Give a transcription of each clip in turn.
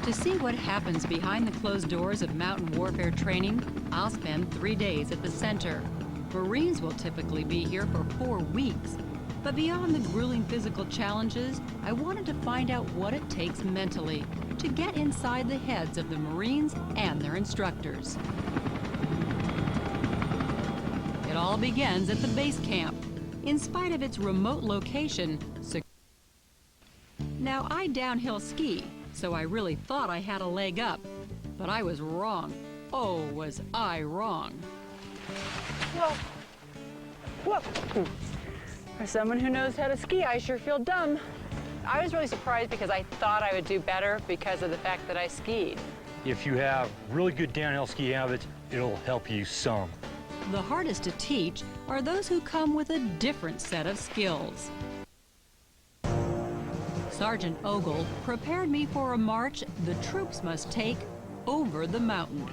To see what happens behind the closed doors of mountain warfare training, I'll spend 3 days at the center. Marines will typically be here for 4 weeks. But beyond the grueling physical challenges, I wanted to find out what it takes mentally to get inside the heads of the Marines and their instructors. It all begins at the base camp. In spite of its remote location, now I downhill ski, so I really thought I had a leg up. But I was wrong. Oh, was I wrong. Whoa. Whoa. For someone who knows how to ski, I sure feel dumb. I was really surprised because I thought I would do better because of the fact that I skied. If you have really good downhill ski habits, it'll help you some. The hardest to teach are those who come with a different set of skills. Sergeant Ogle prepared me for a march the troops must take over the mountain.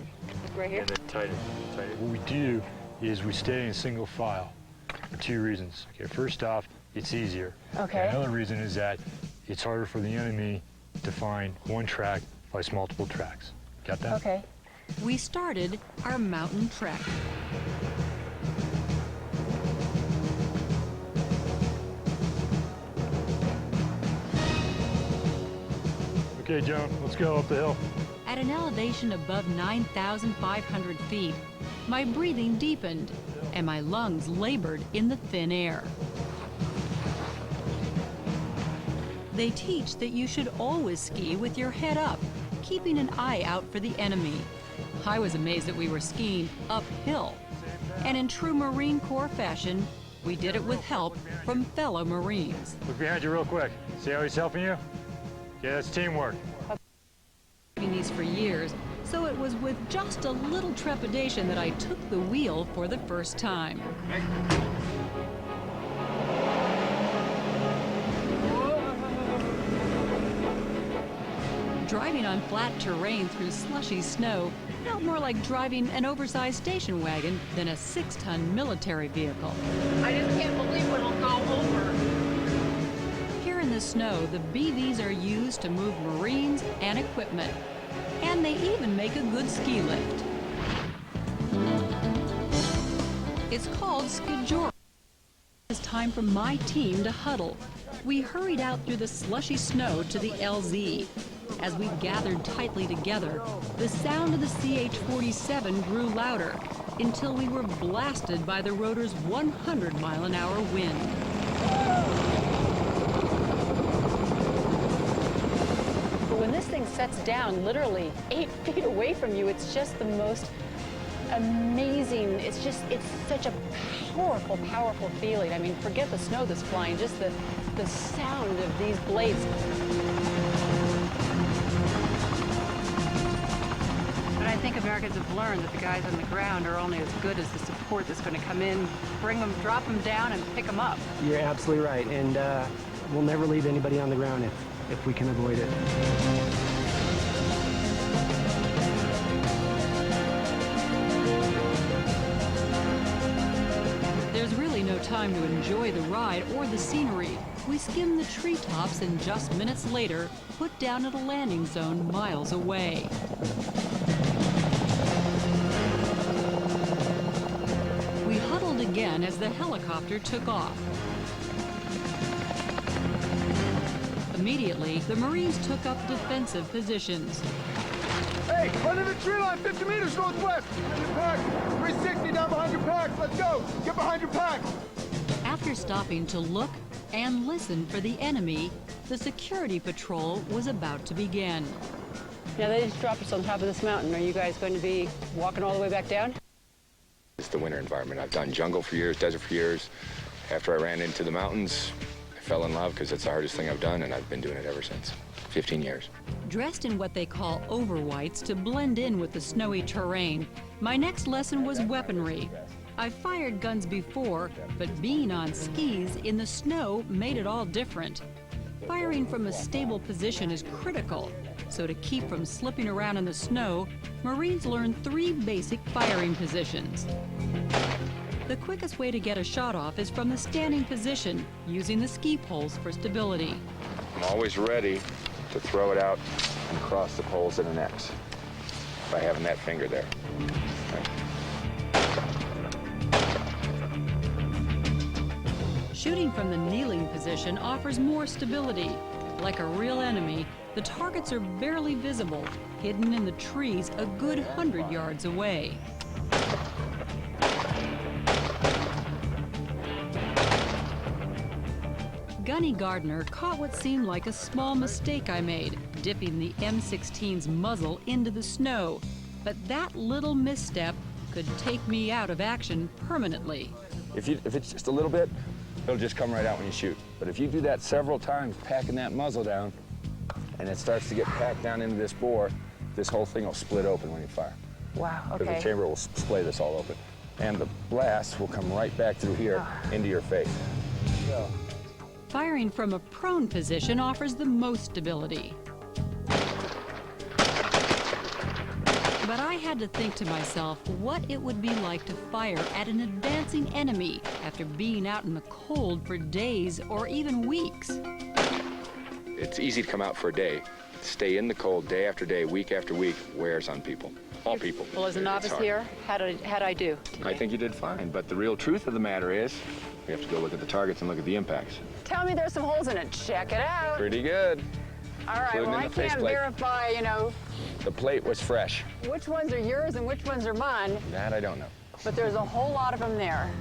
Right here? And then tighten. What we do is we stay in single file for 2 reasons. Okay, first off, it's easier. Okay. And another reason is that it's harder for the enemy to find one track by multiple tracks. Got that? Okay. We started our mountain trek. Okay, Joan, let's go up the hill. At an elevation above 9,500 feet, my breathing deepened and my lungs labored in the thin air. They teach that you should always ski with your head up, keeping an eye out for the enemy. I was amazed that we were skiing uphill. And in true Marine Corps fashion, we did it with help from fellow Marines. Look behind you real quick. See how he's helping you? Yeah, that's teamwork. Doing these for years, so it was with just a little trepidation that I took the wheel for the first time. Driving on flat terrain through slushy snow felt more like driving an oversized station wagon than a 6-ton military vehicle. I just can't believe when it'll go over. Here in the snow, the BVs are used to move Marines and equipment. And they even make a good ski lift. It's called skijor. It's time for my team to huddle. We hurried out through the slushy snow to the LZ. As we gathered tightly together, the sound of the CH-47 grew louder until we were blasted by the rotor's 100-mile-an-hour wind. When this thing sets down literally 8 feet away from you, it's just the most amazing, it's such a powerful, powerful feeling. I mean, forget the snow that's flying, just the sound of these blades. But I think Americans have learned that the guys on the ground are only as good as the support that's going to come in, bring them, drop them down, and pick them up. You're absolutely right, and we'll never leave anybody on the ground if we can avoid it. There's really no time to enjoy the ride or the scenery. We skim the treetops and just minutes later, put down at a landing zone miles away. We huddled again as the helicopter took off. Immediately, the Marines took up defensive positions. Hey, under the tree line, 50 meters northwest. Your pack, 360 down behind your pack. Let's go. Get behind your pack. After stopping to look and listen for the enemy, the security patrol was about to begin. Now they just dropped us on top of this mountain. Are you guys going to be walking all the way back down? It's the winter environment. I've done jungle for years, desert for years. After I ran into the mountains, I fell in love because it's the hardest thing I've done, and I've been doing it ever since. 15 years. Dressed in what they call overwhites to blend in with the snowy terrain, my next lesson was weaponry. I've fired guns before, but being on skis in the snow made it all different. Firing from a stable position is critical, so to keep from slipping around in the snow, Marines learn 3 basic firing positions. The quickest way to get a shot off is from the standing position, using the ski poles for stability. I'm always ready to throw it out and cross the poles in an X by having that finger there. Okay. Shooting from the kneeling position offers more stability. Like a real enemy, the targets are barely visible, hidden in the trees a good 100 yards away. Gunny Gardner caught what seemed like a small mistake I made, dipping the M16's muzzle into the snow. But that little misstep could take me out of action permanently. If it's just a little bit, it'll just come right out when you shoot. But if you do that several times, packing that muzzle down, and it starts to get packed down into this bore, this whole thing will split open when you fire. Wow, okay. Because the chamber will splay this all open. And the blast will come right back through here into your face. Firing from a prone position offers the most stability. But I had to think to myself what it would be like to fire at an advancing enemy after being out in the cold for days or even weeks. It's easy to come out for a day. Stay in the cold day after day, week after week, wears on people. All people. Well, as a It's novice hard. here, how'd I do? I think you did fine, but the real truth of the matter is, we have to go look at the targets and look at the impacts. Tell me there's some holes in it. Check it out. Pretty good. All right, including well, in I the can't faceplate. verify, you know, The plate was fresh. which ones are yours and which ones are mine, That I don't know. but there's a whole lot of them there.